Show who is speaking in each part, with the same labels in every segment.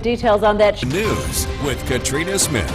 Speaker 1: Details on that.
Speaker 2: News with Katrina Smith.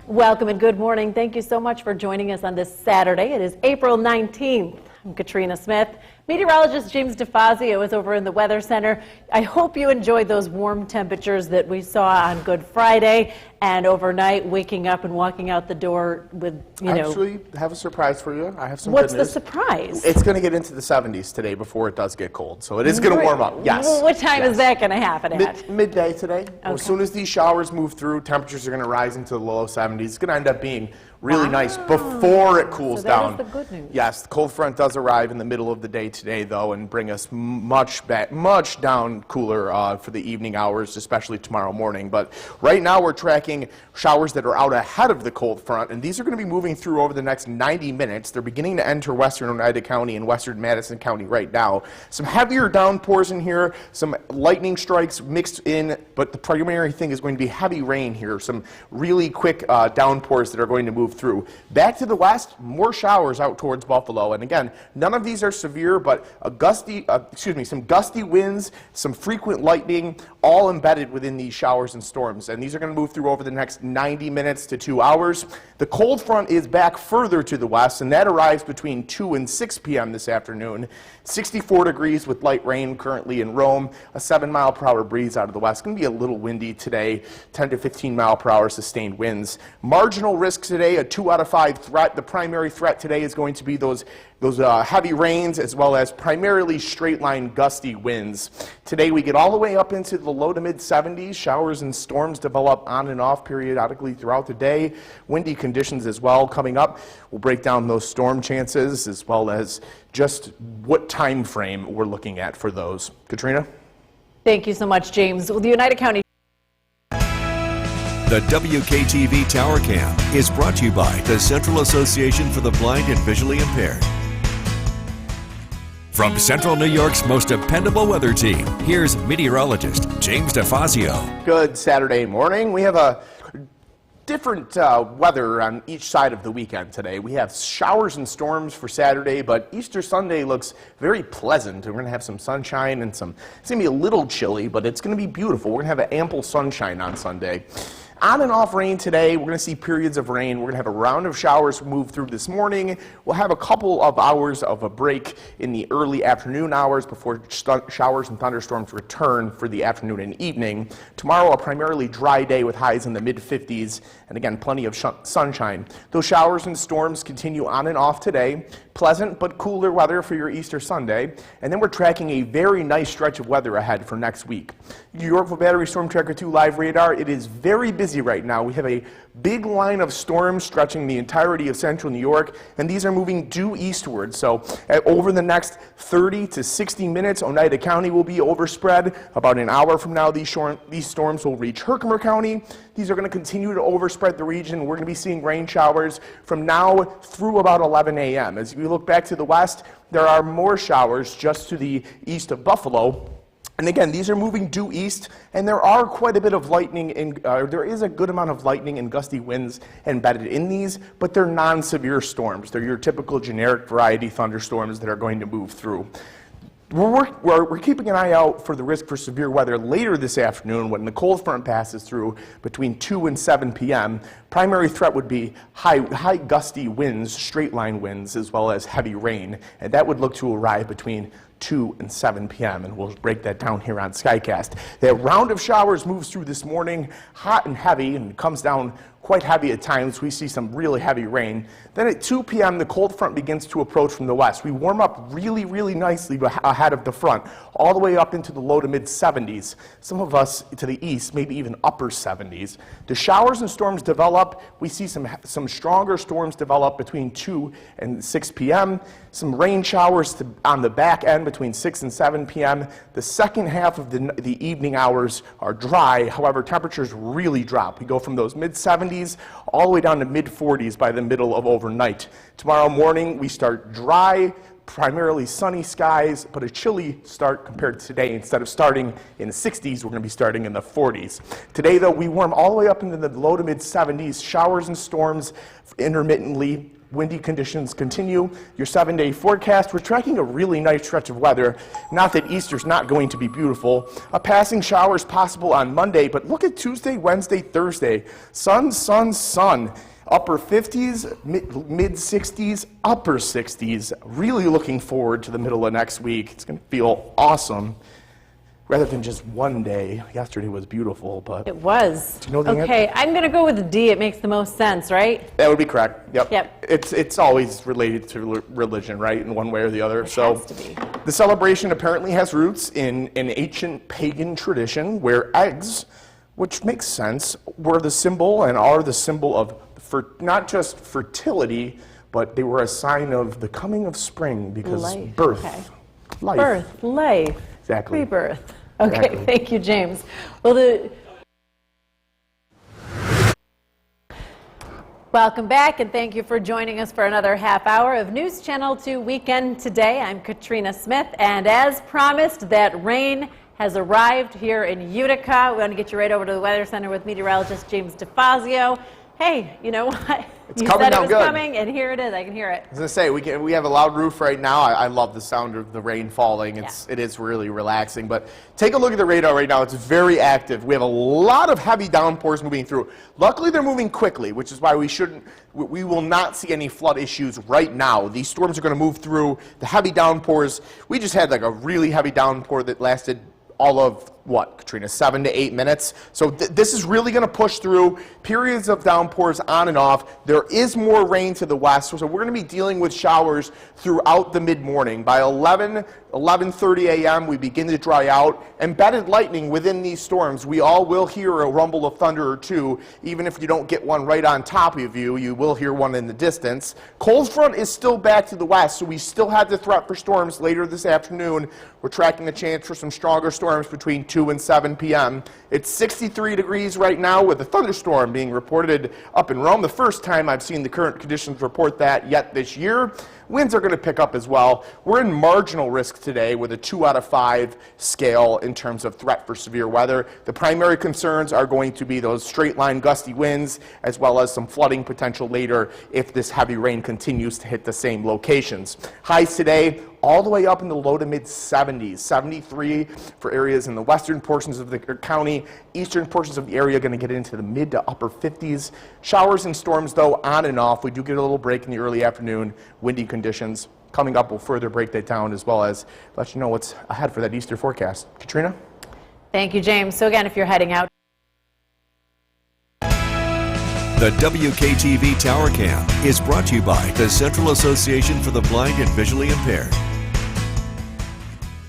Speaker 1: Welcome and good morning. Thank you so much for joining us on this Saturday. It is April 19th. I'm Katrina Smith. Meteorologist James DeFazio is over in the Weather Center. I hope you enjoyed those warm temperatures that we saw on Good Friday and overnight, waking up and walking out the door with,
Speaker 3: I actually have a surprise for you. I have some
Speaker 1: What's
Speaker 3: good
Speaker 1: the
Speaker 3: news.
Speaker 1: surprise?
Speaker 3: It's going to get into the 70s today before it does get cold. So it is going to warm up. Yes.
Speaker 1: Well, what time
Speaker 3: Yes.
Speaker 1: is that going to happen at?
Speaker 3: Midday today.
Speaker 1: Okay.
Speaker 3: As soon as these showers move through, temperatures are going to rise into the low 70s. It's going to end up being really nice before it cools
Speaker 1: So that
Speaker 3: down.
Speaker 1: is the good news.
Speaker 3: Yes, the cold front does arrive in the middle of the day today, though, and bring us much down cooler for the evening hours, especially tomorrow morning. But right now we're tracking showers that are out ahead of the cold front, and these are going to be moving through over the next 90 minutes. They're beginning to enter western Oneida County and western Madison County right now. Some heavier downpours in here, some lightning strikes mixed in, but the primary thing is going to be heavy rain here. Some really quick downpours that are going to move through. Back to the west, more showers out towards Buffalo. And again, none of these are severe, but some gusty winds, some frequent lightning, all embedded within these showers and storms. And these are going to move through over the next 90 minutes to 2 hours. The cold front is back further to the west, and that arrives between 2 and 6 p.m. this afternoon. 64 degrees with light rain currently in Rome. A 7-mile-per-hour breeze out of the west. Going to be a little windy today. 10 to 15-mile-per-hour sustained winds. Marginal risk today, a 2 out of 5 threat. The primary threat today is going to be those heavy rains, as well as primarily straight-line gusty winds. Today we get all the way up into the low to mid-70s. Showers and storms develop on and off periodically throughout the day. Windy conditions as well coming up. We'll break down those storm chances, as well as just what time frame we're looking at for those. Katrina?
Speaker 1: Thank you so much, James. Well, the Oneida County.
Speaker 2: The WKTV Tower Cam is brought to you by the Central Association for the Blind and Visually Impaired. From Central New York's most dependable weather team, here's meteorologist James DeFazio.
Speaker 3: Good Saturday morning. We have a different weather on each side of the weekend today. We have showers and storms for Saturday, but Easter Sunday looks very pleasant. We're going to have some sunshine and it's going to be a little chilly, but it's going to be beautiful. We're going to have ample sunshine on Sunday. On and off rain today. We're going to see periods of rain. We're going to have a round of showers move through this morning. We'll have a couple of hours of a break in the early afternoon hours before showers and thunderstorms return for the afternoon and evening. Tomorrow, a primarily dry day with highs in the mid-50s, and again, plenty of sunshine. Those showers and storms continue on and off today. Pleasant but cooler weather for your Easter Sunday. And then we're tracking a very nice stretch of weather ahead for next week. Yorkville Battery Storm Tracker 2 live radar. It is very busy right now. We have a big line of storms stretching the entirety of central New York, and these are moving due eastward. So over the next 30 to 60 minutes, Oneida County will be overspread. About an hour from now, these storms will reach Herkimer County. These are going to continue to overspread the region. We're going to be seeing rain showers from now through about 11 a.m. As we look back to the west, there are more showers just to the east of Buffalo. And again, these are moving due east, and there are quite a bit of lightning, there is a good amount of lightning and gusty winds embedded in these, but they're non-severe storms. They're your typical generic variety thunderstorms that are going to move through. We're keeping an eye out for the risk for severe weather later this afternoon when the cold front passes through between 2 and 7 p.m. Primary threat would be high gusty winds, straight line winds, as well as heavy rain, and that would look to arrive between 2 and 7 p.m., and we'll break that down here on SkyCast. That round of showers moves through this morning, hot and heavy, and comes down quite heavy at times. We see some really heavy rain. Then at 2 p.m., the cold front begins to approach from the west. We warm up really, really nicely ahead of the front, all the way up into the low to mid-70s. Some of us to the east, maybe even upper 70s. The showers and storms develop. We see some stronger storms develop between 2 and 6 p.m. Some rain showers on the back end between 6 and 7 p.m. The second half of the evening hours are dry. However, temperatures really drop. We go from those mid-70s all the way down to mid-40s by the middle of overnight. Tomorrow morning, we start dry, primarily sunny skies, but a chilly start compared to today. Instead of starting in the 60s, we're going to be starting in the 40s. Today, though, we warm all the way up into the low to mid-70s, showers and storms intermittently, windy conditions continue. Your 7-day forecast, we're tracking a really nice stretch of weather. Not that Easter's not going to be beautiful. A passing shower is possible on Monday, but look at Tuesday, Wednesday, Thursday. Sun, sun, sun. Upper 50s, mid 60s, upper 60s. Really looking forward to the middle of next week. It's going to feel awesome. Rather than just one day. Yesterday was beautiful, but...
Speaker 1: It was.
Speaker 3: Do you know the
Speaker 1: Okay, I'm going to go with D. It makes the most sense, right?
Speaker 3: That would be correct. Yep.
Speaker 1: Yep.
Speaker 3: It's always related to religion, right, in one way or the other.
Speaker 1: It
Speaker 3: So
Speaker 1: has to be.
Speaker 3: the celebration apparently has roots in an ancient pagan tradition where eggs, which makes sense, were the symbol and are the symbol of not just fertility, but they were a sign of the coming of spring because
Speaker 1: Life.
Speaker 3: birth,
Speaker 1: Okay.
Speaker 3: life.
Speaker 1: Birth, life,
Speaker 3: Exactly.
Speaker 1: rebirth. Okay,
Speaker 3: Exactly.
Speaker 1: thank you, James. Well, welcome back, and thank you for joining us for another half hour of News Channel 2 Weekend Today. I'm Katrina Smith, and as promised, that rain has arrived here in Utica. We want to get you right over to the Weather Center with meteorologist James DeFazio. Hey, you know what?
Speaker 3: It's
Speaker 1: You
Speaker 3: coming
Speaker 1: said it
Speaker 3: down
Speaker 1: was
Speaker 3: good.
Speaker 1: coming, and here it is. I can hear it.
Speaker 3: As I say, we have a loud roof right now. I love the sound of the rain falling. It is really relaxing. But take a look at the radar right now. It's very active. We have a lot of heavy downpours moving through. Luckily, they're moving quickly, which is why we will not see any flood issues right now. These storms are going to move through. The heavy downpours, we just had like a really heavy downpour that lasted all of, what, Katrina, 7 to 8 minutes. So this is really going to push through periods of downpours on and off. There is more rain to the west, so we're going to be dealing with showers throughout the mid-morning. By 11:30 a.m., we begin to dry out. Embedded lightning within these storms, we all will hear a rumble of thunder or two. Even if you don't get one right on top of you, you will hear one in the distance. Cold front is still back to the west, so we still have the threat for storms later this afternoon. We're tracking the chance for some stronger storms between 2 and 7 p.m. It's 63 degrees right now with a thunderstorm being reported up in Rome. The first time I've seen the current conditions report that yet this year. Winds are going to pick up as well. We're in marginal risk today with a 2 out of 5 scale in terms of threat for severe weather. The primary concerns are going to be those straight line gusty winds as well as some flooding potential later if this heavy rain continues to hit the same locations. Highs today all the way up in the low to mid 70s, 73 for areas in the western portions of the county. Eastern portions of the area are going to get into the mid to upper 50s. Showers and storms, though, on and off. We do get a little break in the early afternoon. Windy conditions. Coming up, we'll further break that down as well as let you know what's ahead for that Easter forecast. Katrina?
Speaker 1: Thank you, James. So again, if you're heading out,
Speaker 2: The WKTV Tower Cam is brought to you by the Central Association for the Blind and Visually Impaired.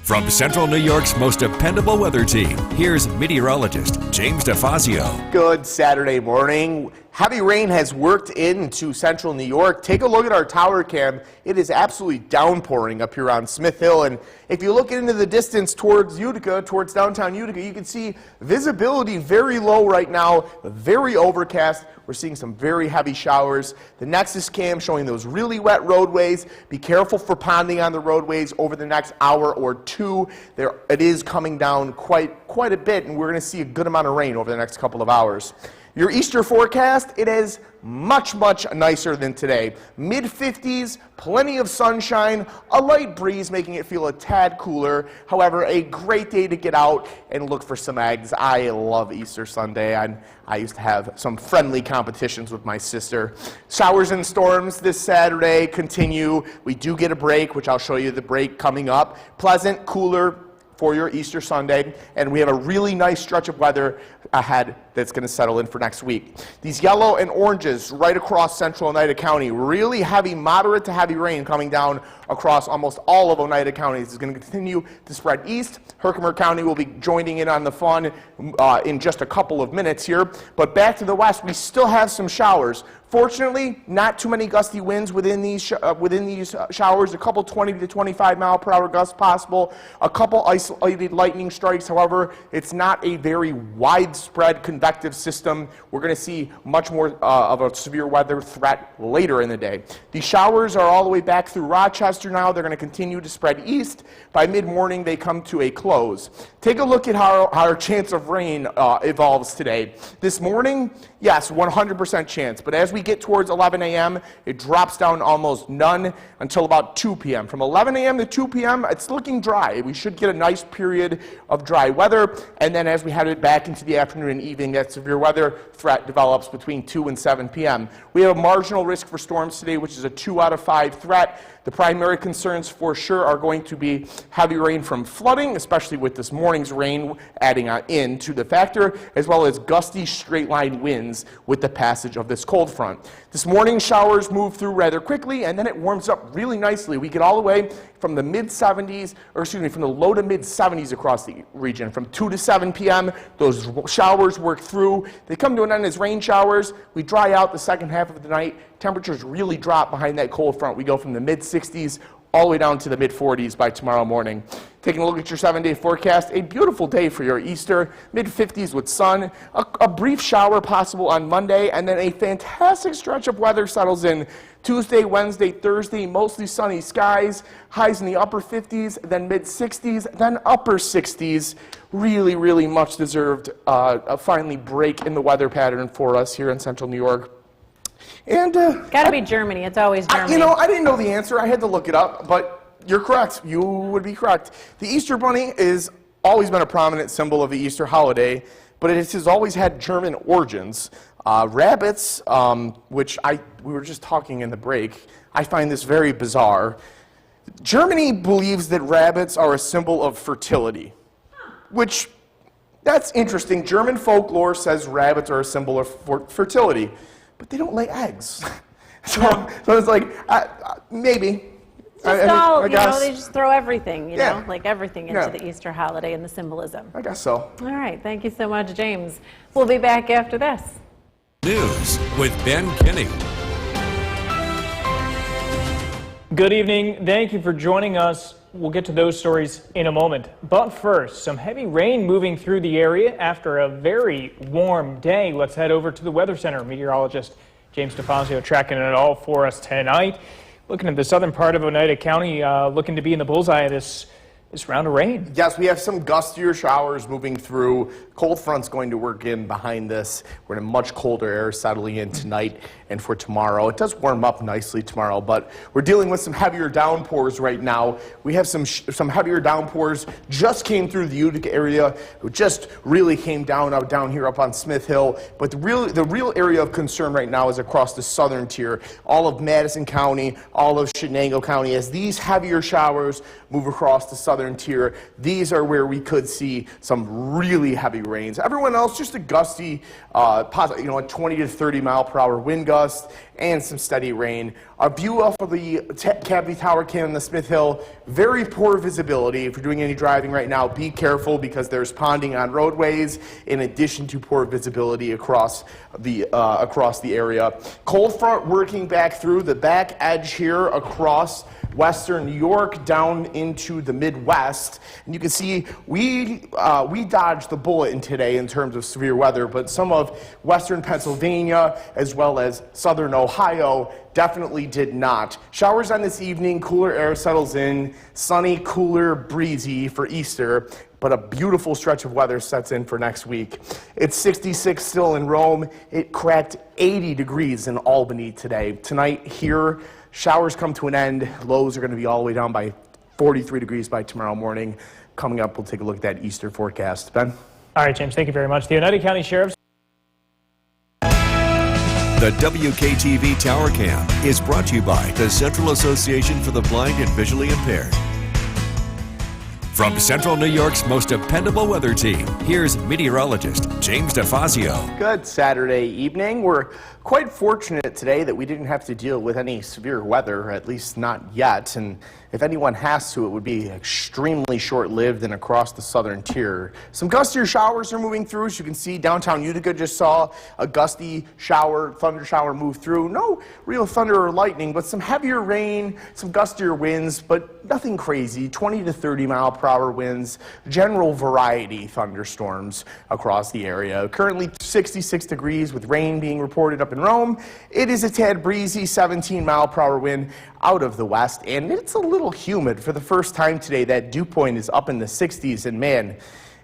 Speaker 2: From Central New York's most dependable weather team, here's meteorologist James DeFazio.
Speaker 3: Good Saturday morning. Heavy rain has worked into central New York. Take a look at our tower cam. It is absolutely downpouring up here on Smith Hill. And if you look into the distance towards Utica, towards downtown Utica, you can see visibility very low right now, very overcast. We're seeing some very heavy showers. The Nexus cam showing those really wet roadways. Be careful for ponding on the roadways over the next hour or two. It is coming down quite a bit, and we're going to see a good amount of rain over the next couple of hours. Your Easter forecast, it is much nicer than today. Mid-50s, plenty of sunshine, a light breeze making it feel a tad cooler. However, a great day to get out and look for some eggs. I love Easter Sunday. I used to have some friendly competitions with my sister. Showers and storms this Saturday continue. We do get a break, which I'll show you the break coming up. Pleasant, cooler for your Easter Sunday, and we have a really nice stretch of weather ahead that's going to settle in for next week. These yellow and oranges right across central Oneida County, really heavy, moderate to heavy rain coming down across almost all of Oneida County. This is going to continue to spread east. Herkimer County will be joining in on the fun in just a couple of minutes here, but back to the west, we still have some showers. Fortunately, not too many gusty winds within these showers. A couple 20 to 25 mile per hour gusts possible. A couple isolated lightning strikes. However, it's not a very widespread convective convective system. We're going to see much more of a severe weather threat later in the day. The showers are all the way back through Rochester now. They're going to continue to spread east. By mid-morning, they come to a close. Take a look at how our chance of rain evolves today. This morning, yes, 100% chance. But as we get towards 11 a.m., it drops down almost none until about 2 p.m. From 11 a.m. to 2 p.m., it's looking dry. We should get a nice period of dry weather. And then as we head back into the afternoon and evening, that severe weather threat develops between 2 and 7 p.m. We have a marginal risk for storms today, which is a 2 out of 5 threat. The primary concerns for sure are going to be heavy rain from flooding, especially with this morning's rain adding in to the factor, as well as gusty straight-line winds with the passage of this cold front. This morning, showers move through rather quickly, and then it warms up really nicely. We get all the way from the mid-70s, or excuse me, from the low to mid-70s across the region. From 2 to 7 p.m., those showers work through. They come to an end as rain showers. We dry out the second half of the night. Temperatures really drop behind that cold front. We go from the mid-60s all the way down to the mid-40s by tomorrow morning. Taking a look at your 7-day forecast, a beautiful day for your Easter, mid-50s with sun, a brief shower possible on Monday, and then a fantastic stretch of weather settles in Tuesday, Wednesday, Thursday, mostly sunny skies, highs in the upper 50s, then mid-60s, then upper 60s. Really, really much deserved finally break in the weather pattern for us here in central New York. And
Speaker 1: Got to be Germany. It's always Germany.
Speaker 3: I didn't know the answer. I had to look it up, but you're correct. You would be correct. The Easter Bunny has always been a prominent symbol of the Easter holiday, but it has always had German origins. Rabbits, which we were just talking in the break, I find this very bizarre. Germany believes that rabbits are a symbol of fertility, which, that's interesting. German folklore says rabbits are a symbol of fertility, but they don't lay eggs. so it's like, maybe.
Speaker 1: I
Speaker 3: guess.
Speaker 1: they just throw everything,
Speaker 3: Yeah.
Speaker 1: like everything into
Speaker 3: Yeah.
Speaker 1: the Easter holiday and the symbolism.
Speaker 3: I guess so.
Speaker 1: All right, thank you so much, James. We'll be back after this.
Speaker 2: News with Ben Kinney.
Speaker 4: Good evening. Thank you for joining us. We'll get to those stories in a moment. But first, some heavy rain moving through the area after a very warm day. Let's head over to the Weather Center. Meteorologist James DeFazio tracking it all for us tonight. Looking at the southern part of Oneida County, looking to be in the bullseye of this round of rain.
Speaker 3: Yes, we have some gustier showers moving through. Cold front's going to work in behind this. We're in a much colder air settling in tonight and for tomorrow. It does warm up nicely tomorrow, but we're dealing with some heavier downpours right now. We have some heavier downpours just came through the Utica area. It just really came down here up on Smith Hill. But the real area of concern right now is across the southern tier, all of Madison County, all of Shenango County. As these heavier showers move across the southern tier, these are where we could see some really heavy rains. Everyone else, just a gusty, a 20 to 30 mile per hour wind gust and some steady rain. A view off of the Cavity Tower Canyon on the Smith Hill, very poor visibility. If you're doing any driving right now, be careful because there's ponding on roadways in addition to poor visibility across the area. Cold front working back through the back edge here across western New York down into the Midwest. And you can see we dodged the bullet in today in terms of severe weather, but some of western Pennsylvania as well as southern Ohio definitely did not. Showers on this evening, cooler air settles in, sunny, cooler, breezy for Easter, but a beautiful stretch of weather sets in for next week. It's 66 still in Rome. It cracked 80 degrees in Albany today. Tonight here, showers come to an end. Lows are going to be all the way down by 43 degrees by tomorrow morning. Coming up, we'll take a look at that Easter forecast. Ben?
Speaker 4: All right, James, thank you very much. The Oneida County Sheriff's
Speaker 2: The WKTV Tower Cam is brought to you by the Central Association for the Blind and Visually Impaired. From Central New York's most dependable weather team, here's meteorologist James DeFazio.
Speaker 3: Good Saturday evening. We're quite fortunate today that we didn't have to deal with any severe weather, at least not yet. And if anyone has to, it would be extremely short-lived and across the southern tier. Some gustier showers are moving through. As you can see, downtown Utica just saw a gusty shower, thunder shower move through. No real thunder or lightning, but some heavier rain, some gustier winds, but nothing crazy. 20 to 30 mile per hour winds, general variety thunderstorms across the area. Currently 66 degrees with rain being reported up in Rome. It is a tad breezy, 17 mile per hour wind out of the west, and it's a little humid. For the first time today, that dew point is up in the 60s, and man,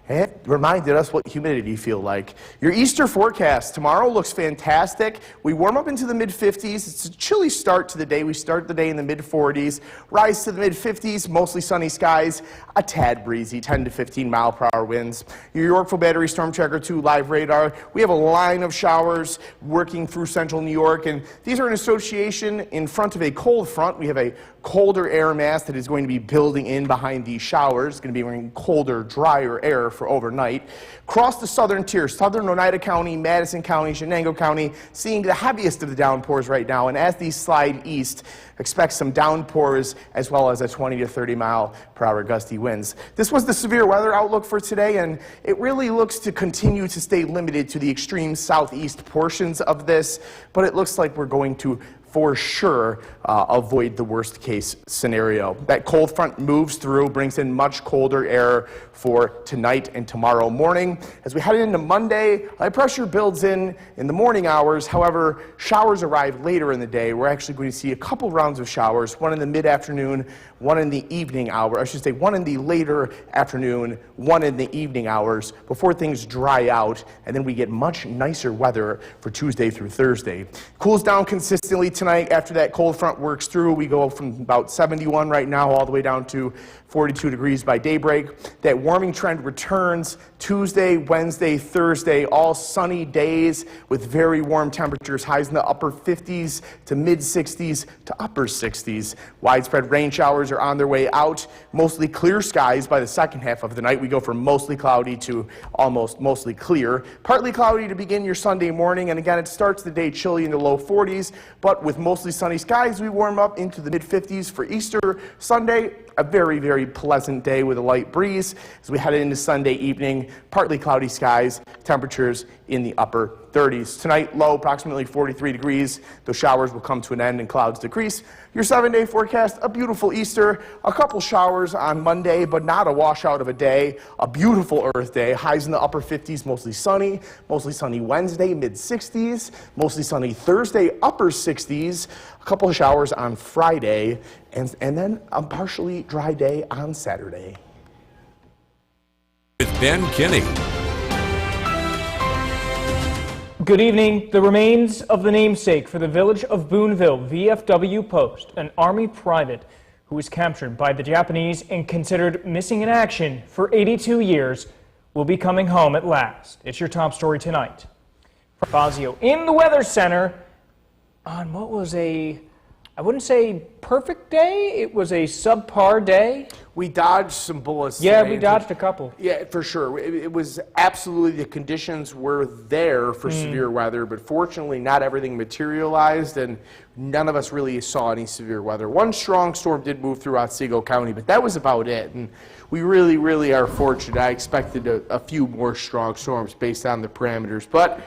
Speaker 3: it reminded us what humidity feel like. Your Easter forecast tomorrow looks fantastic. We warm up into the mid-50s. It's a chilly start to the day. We start the day in the mid-40s, rise to the mid-50s, mostly sunny skies, a tad breezy, 10 to 15 mile per hour winds. Your Yorkville Battery Storm Tracker 2 live radar. We have a line of showers working through central New York, and these are in association in front of a cold front. We have a colder air mass that is going to be building in behind these showers. It's going to be bringing colder, drier air for overnight. Across the southern tier, southern Oneida County, Madison County, Shenango County, seeing the heaviest of the downpours right now. And as these slide east, expect some downpours as well as a 20 to 30 mile per hour gusty winds. This was the severe weather outlook for today, and it really looks to continue to stay limited to the extreme southeast portions of this, but it looks like we're going to for sure avoid the worst case scenario. That cold front moves through, brings in much colder air for tonight and tomorrow morning. As we head into Monday, high pressure builds in the morning hours. However, showers arrive later in the day. We're actually going to see a couple rounds of showers, one in the mid-afternoon, one in the evening hour. I should say one in the later afternoon, one in the evening hours before things dry out, and then we get much nicer weather for Tuesday through Thursday. Cools down consistently tonight after that cold front works through. We go from about 71 right now all the way down to 42 degrees by daybreak. That warming trend returns Tuesday, Wednesday, Thursday, all sunny days with very warm temperatures, highs in the upper 50s to mid 60s to upper 60s. Widespread rain showers are on their way out. Mostly clear skies by the second half of the night. We go from mostly cloudy to almost mostly clear. Partly cloudy to begin your Sunday morning, and again, it starts the day chilly in the low 40s, but with mostly sunny skies, we warm up into the mid 50s for Easter Sunday. A very, very pleasant day with a light breeze. As we head into Sunday evening, partly cloudy skies, temperatures in the upper 30s. Tonight, low approximately 43 degrees. Those showers will come to an end and clouds decrease. Your 7-day forecast, a beautiful Easter, a couple showers on Monday, but not a washout of a day. A beautiful Earth Day, highs in the upper 50s, mostly sunny Wednesday, mid 60s, mostly sunny Thursday, upper 60s, a couple of showers on Friday, and then a partially dry day on Saturday.
Speaker 2: With Ben Kinney.
Speaker 4: Good evening. The remains of the namesake for the village of Boonville VFW post, an Army private who was captured by the Japanese and considered missing in action for 82 years, will be coming home at last. It's your top story tonight. Fazio in the Weather Center on what was I wouldn't say perfect day, it was a subpar day.
Speaker 3: We dodged some bullets.
Speaker 4: Yeah,
Speaker 3: today.
Speaker 4: we dodged a couple.
Speaker 3: Yeah, for sure. It was absolutely, the conditions were there for severe weather, but fortunately not everything materialized, and none of us really saw any severe weather. One strong storm did move through Otsego County, but that was about it. And we really, really are fortunate. I expected a few more strong storms based on the parameters, but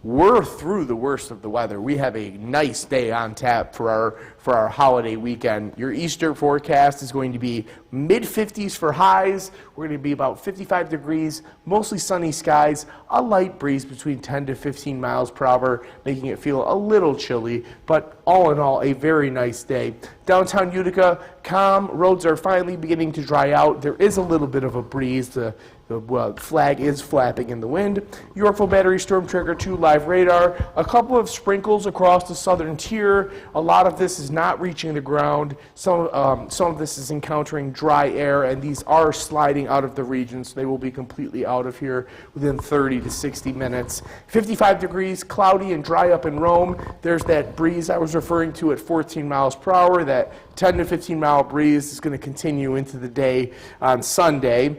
Speaker 3: we're through the worst of the weather. We have a nice day on tap for our holiday weekend. Your Easter forecast is going to be mid-50s for highs. We're going to be about 55 degrees, mostly sunny skies, a light breeze between 10 to 15 miles per hour, making it feel a little chilly, but all in all, a very nice day. Downtown Utica, calm. Roads are finally beginning to dry out. There is a little bit of a breeze. The flag is flapping in the wind. Yorkville Battery Storm Tracker 2 live radar. A couple of sprinkles across the southern tier. A lot of this is not reaching the ground. Some of this is encountering dry air, and these are sliding out of the region, so they will be completely out of here within 30 to 60 minutes. 55 degrees, cloudy and dry up in Rome. There's that breeze I was referring to at 14 miles per hour. That 10 to 15 mile breeze is going to continue into the day on Sunday.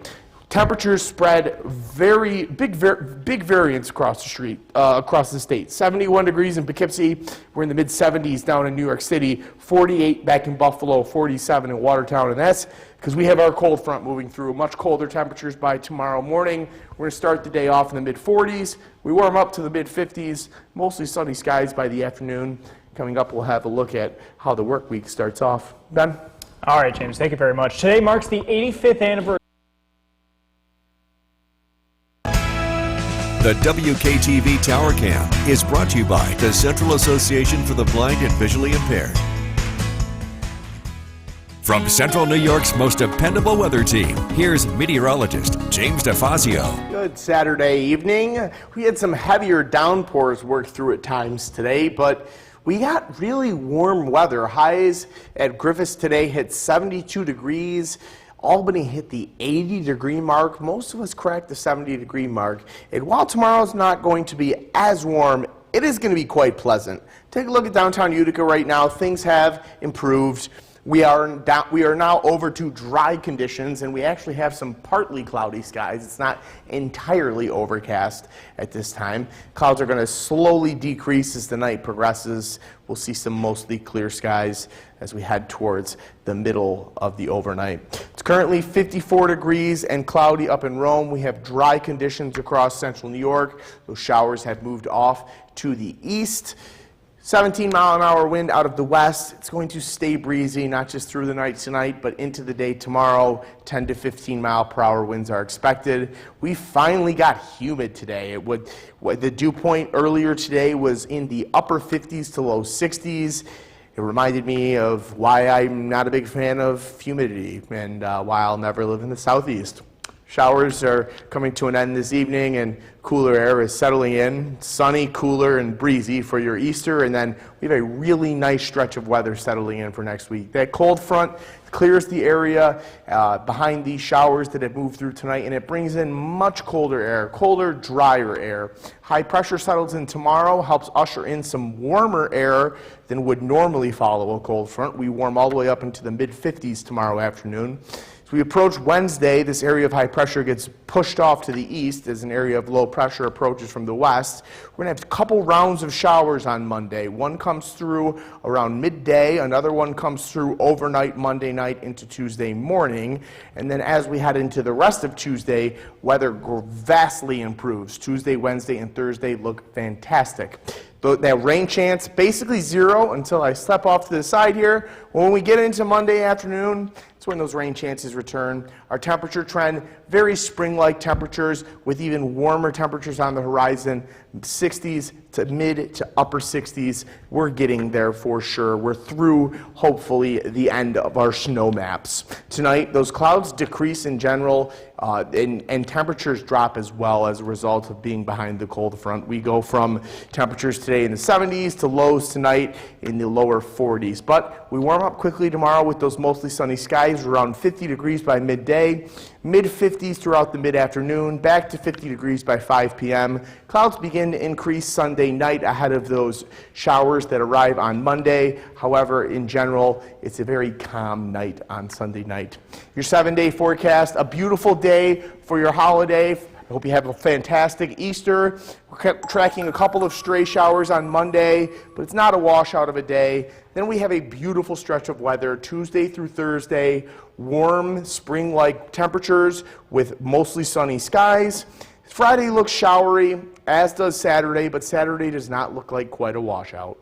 Speaker 3: Temperatures spread very big variance across the street, across the state. 71 degrees in Poughkeepsie. We're in the mid 70s down in New York City. 48 back in Buffalo. 47 in Watertown, and that's because we have our cold front moving through. Much colder temperatures by tomorrow morning. We're going to start the day off in the mid 40s. We warm up to the mid 50s. Mostly sunny skies by the afternoon. Coming up, we'll have a look at how the work week starts off. Ben?
Speaker 4: All right, James, thank you very much. Today marks the 85th anniversary.
Speaker 2: The WKTV Tower Cam is brought to you by the Central Association for the Blind and Visually Impaired. From Central New York's most dependable weather team, here's meteorologist James DeFazio.
Speaker 3: Good Saturday evening. We had some heavier downpours work through at times today, but we got really warm weather. Highs at Griffiths today hit 72 degrees. Albany hit the 80-degree mark. Most of us cracked the 70-degree mark. And while tomorrow's not going to be as warm, it is going to be quite pleasant. Take a look at downtown Utica right now. Things have improved. We are now over to dry conditions, and we actually have some partly cloudy skies. It's not entirely overcast at this time. Clouds are going to slowly decrease as the night progresses. We'll see some mostly clear skies as we head towards the middle of the overnight. It's currently 54 degrees and cloudy up in Rome. We have dry conditions across central New York. Those showers have moved off to the east. 17-mile-an-hour wind out of the west. It's going to stay breezy, not just through the night tonight, but into the day tomorrow. 10 to 15-mile-per-hour winds are expected. We finally got humid today. The dew point earlier today was in the upper 50s to low 60s. It reminded me of why I'm not a big fan of humidity and why I'll never live in the southeast. Showers are coming to an end this evening, and cooler air is settling in. Sunny, cooler, and breezy for your Easter, and then we have a really nice stretch of weather settling in for next week. That cold front clears the area behind these showers that have moved through tonight, and it brings in much colder air, colder, drier air. High pressure settles in tomorrow, helps usher in some warmer air than would normally follow a cold front. We warm all the way up into the mid-50s tomorrow afternoon. As we approach Wednesday, this area of high pressure gets pushed off to the east as an area of low pressure approaches from the west. We're going to have a couple rounds of showers on Monday. One comes through around midday, another one comes through overnight Monday night into Tuesday morning, and then as we head into the rest of Tuesday, weather vastly improves. Tuesday, Wednesday, and Thursday look fantastic. That rain chance, basically zero until I step off to the side here. When we get into Monday afternoon, it's when those rain chances return. Our temperature trend, very spring-like temperatures with even warmer temperatures on the horizon, 60s to mid to upper 60s. We're getting there for sure. We're through, hopefully, the end of our snow maps. Tonight, those clouds decrease in general, and temperatures drop as well as a result of being behind the cold front. We go from temperatures today in the 70s to lows tonight in the lower 40s. But we warm up quickly tomorrow with those mostly sunny skies, around 50 degrees by midday, mid-50s throughout the mid-afternoon, back to 50 degrees by 5 p.m. Clouds begin to increase Sunday night ahead of those showers that arrive on Monday. However, in general, it's a very calm night on Sunday night. Your 7-day forecast, a beautiful day for your holiday. I hope you have a fantastic Easter. We're tracking a couple of stray showers on Monday, but it's not a washout of a day. Then we have a beautiful stretch of weather Tuesday through Thursday, warm spring-like temperatures with mostly sunny skies. Friday looks showery, as does Saturday, but Saturday does not look like quite a washout.